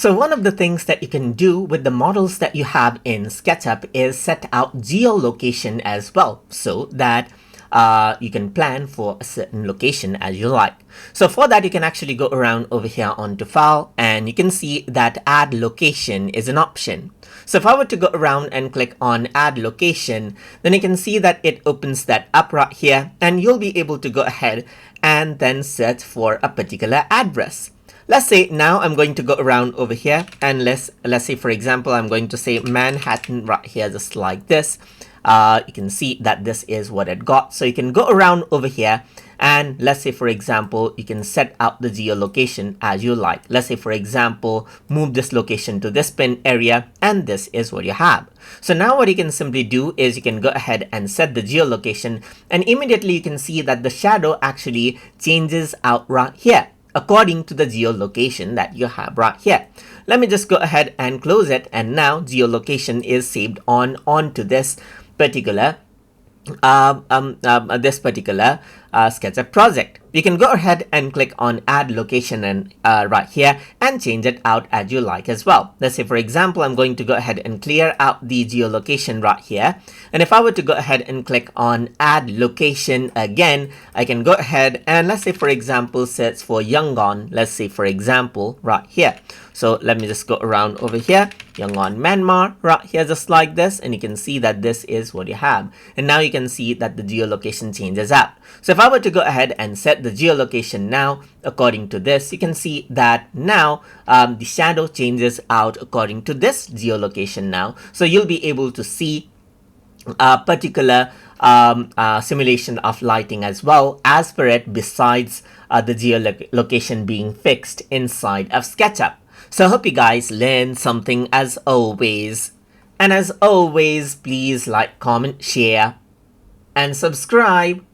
So one of the things that you can do with the models that you have in SketchUp is set out geolocation as well, so that you can plan for a certain location as you like. So for that, you can actually go around over here onto File, and you can see that Add Location is an option. So if I were to go around and click on Add Location, then you can see that it opens that up right here, and you'll be able to go ahead and then search for a particular address. Let's say now I'm going to go around over here, and let's say, for example, I'm going to say Manhattan right here, just like this. You can see that this is what it got. So you can go around over here, and let's say, for example, you can set out the geolocation as you like. Let's say, for example, move this location to this pin area, and this is what you have. So now what you can simply do is you can go ahead and set the geolocation, and immediately you can see that the shadow actually changes out right here according to the geolocation that you have right here. Let me just go ahead and close it, and now geolocation is saved onto this particular SketchUp project. You can go ahead and click on Add Location and right here and change it out as you like as well. Let's say, for example, I'm going to go ahead and clear out the geolocation right here. And if I were to go ahead and click on Add Location again, I can go ahead and let's say, for example, search for Yangon. Let's say, for example, right here. So let me just go around over here, Yangon, Myanmar, right here, just like this. And you can see that this is what you have. And now you can see that the geolocation changes out. So if I were to go ahead and set the geolocation now according to this, you can see that now the shadow changes out according to this geolocation now. So you'll be able to see a particular simulation of lighting as well as per it, besides the geolocation being fixed inside of SketchUp. So I hope you guys learned something as always. And as always, please like, comment, share, and subscribe.